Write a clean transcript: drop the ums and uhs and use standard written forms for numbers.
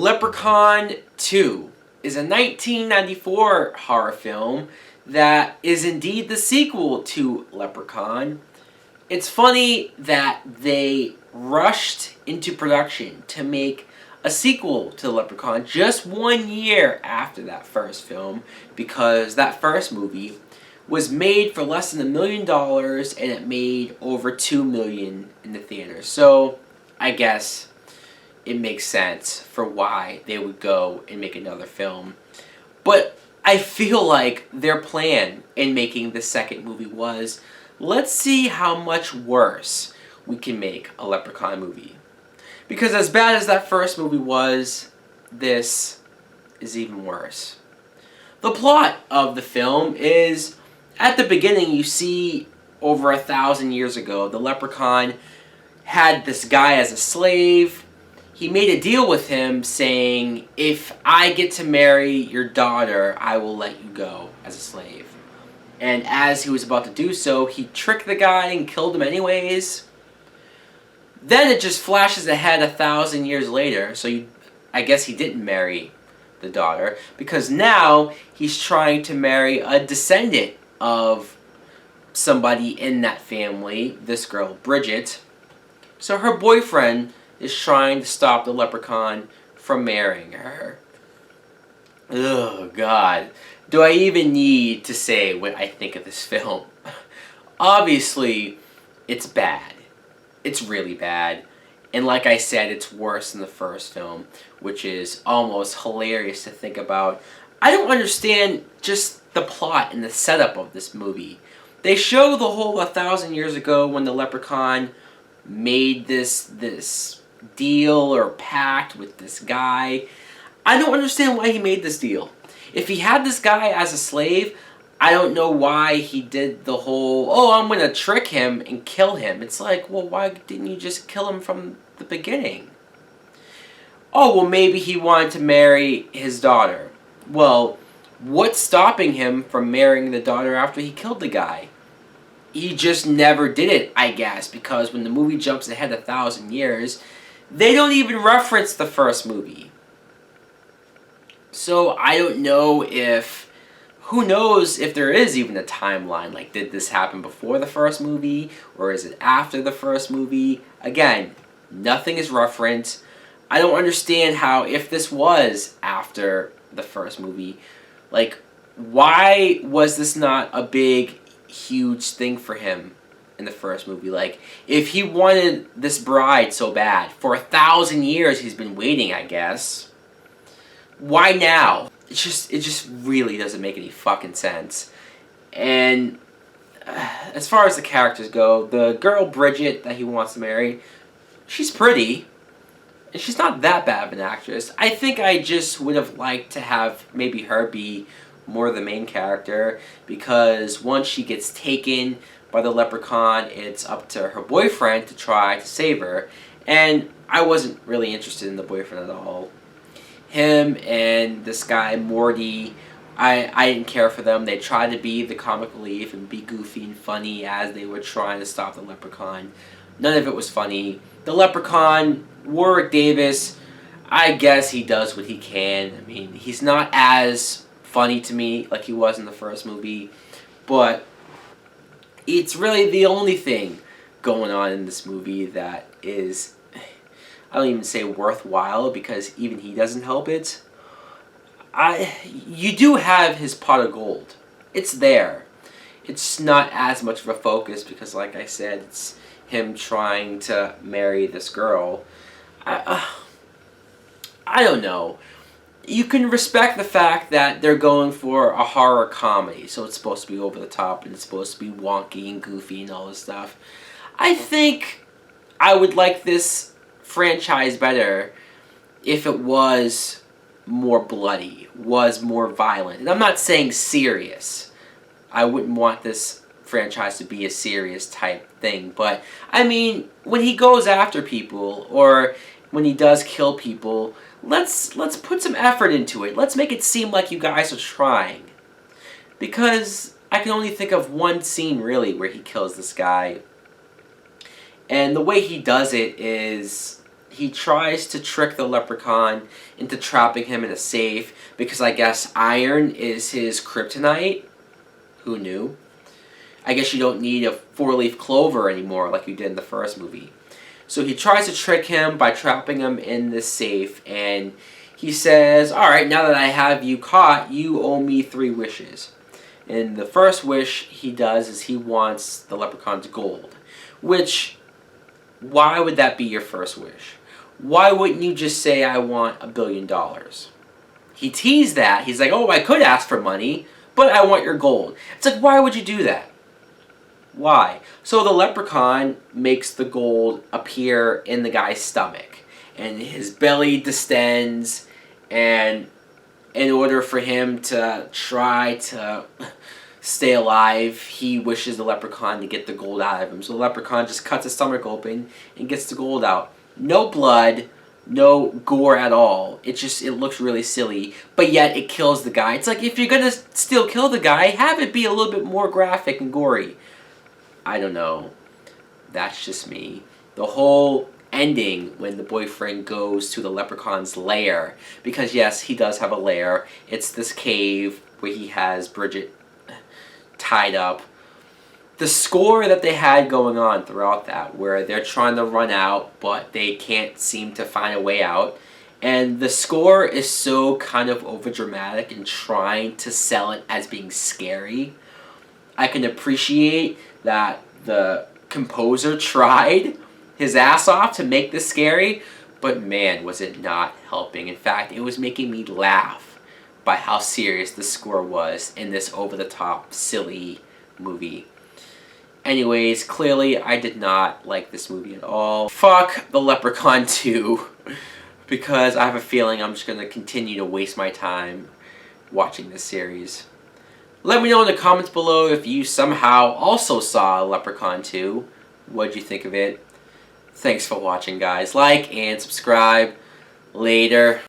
Leprechaun 2 is a 1994 horror film that is indeed the sequel to Leprechaun. It's funny that they rushed into production to make a sequel to Leprechaun just 1 year after that first film, because that first movie was made for less than $1 million and it made over $2 million in the theaters. So I guess it makes sense for why they would go and make another film. But I feel like their plan in making the second movie was, let's see how much worse we can make a Leprechaun movie. Because as bad as that first movie was, this is even worse. The plot of the film is, at the beginning you see over 1,000 years ago, the Leprechaun had this guy as a slave. He made a deal with him saying, if I get to marry your daughter, I will let you go as a slave. And as he was about to do so, he tricked the guy and killed him anyways. Then it just flashes ahead 1,000 years later, so I guess he didn't marry the daughter, because now he's trying to marry a descendant of somebody in that family, this girl, Bridget. So her boyfriend is trying to stop the Leprechaun from marrying her. Oh, God. Do I even need to say what I think of this film? Obviously, it's bad. It's really bad. And like I said, it's worse than the first film, which is almost hilarious to think about. I don't understand just the plot and the setup of this movie. They show the whole 1,000 years ago when the Leprechaun made this deal or pact with this guy. I don't understand why he made this deal. If he had this guy as a slave, I don't know why he did the whole, oh, I'm going to trick him and kill him. It's like, well, why didn't you just kill him from the beginning? Oh, well, maybe he wanted to marry his daughter. Well, what's stopping him from marrying the daughter after he killed the guy? He just never did it, I guess, because when the movie jumps ahead 1,000 years, they don't even reference the first movie. So I don't know if, who knows if there is even a timeline, like did this happen before the first movie, or is it after the first movie? Again, nothing is referenced. I don't understand how, if this was after the first movie, like, why was this not a big, huge thing for him in the first movie? Like, if he wanted this bride so bad, for 1,000 years he's been waiting, I guess, why now? It just really doesn't make any fucking sense. And as far as the characters go, the girl Bridget that he wants to marry, she's pretty. And she's not that bad of an actress. I think I just would have liked to have maybe her be more the main character, because once she gets taken by the Leprechaun, it's up to her boyfriend to try to save her. And I wasn't really interested in the boyfriend at all. Him and this guy, Morty, I didn't care for them. They tried to be the comic relief and be goofy and funny as they were trying to stop the Leprechaun. None of it was funny. The Leprechaun, Warwick Davis, I guess he does what he can. I mean, he's not as funny to me like he was in the first movie, but it's really the only thing going on in this movie that is, I don't even say worthwhile, because even he doesn't help it. You do have his pot of gold. It's there. It's not as much of a focus because, like I said, it's him trying to marry this girl. I don't know. You can respect the fact that they're going for a horror comedy, so it's supposed to be over the top and it's supposed to be wonky and goofy and all this stuff. I think I would like this franchise better if it was more bloody, was more violent. And I'm not saying serious. I wouldn't want this franchise to be a serious type thing, but I mean, when he goes after people or when he does kill people, let's put some effort into it. Let's make it seem like you guys are trying. Because I can only think of one scene really where he kills this guy. And the way he does it is he tries to trick the Leprechaun into trapping him in a safe because I guess iron is his kryptonite. Who knew? I guess you don't need a 4-leaf clover anymore like you did in the first movie. So he tries to trick him by trapping him in this safe, and he says, alright, now that I have you caught, you owe me 3 wishes. And the first wish he does is he wants the Leprechaun's gold. Which, why would that be your first wish? Why wouldn't you just say, I want $1 billion? He teased that. He's like, oh, I could ask for money, but I want your gold. It's like, why would you do that? Why? So the Leprechaun makes the gold appear in the guy's stomach, and his belly distends, and in order for him to try to stay alive, he wishes the Leprechaun to get the gold out of him. So the Leprechaun just cuts his stomach open and gets the gold out. No blood, no gore at all. It looks really silly, but yet it kills the guy. It's like, if you're gonna still kill the guy, have it be a little bit more graphic and gory. I don't know. That's just me. The whole ending when the boyfriend goes to the Leprechaun's lair, because yes, he does have a lair. It's this cave where he has Bridget tied up. The score that they had going on throughout that, where they're trying to run out, but they can't seem to find a way out. And the score is so kind of overdramatic and trying to sell it as being scary. I can appreciate that the composer tried his ass off to make this scary, but man, was it not helping. In fact, it was making me laugh by how serious the score was in this over-the-top, silly movie. Anyways, clearly I did not like this movie at all. Fuck the Leprechaun 2, because I have a feeling I'm just going to continue to waste my time watching this series. Let me know in the comments below if you somehow also saw Leprechaun 2. What'd you think of it? Thanks for watching, guys. Like and subscribe. Later.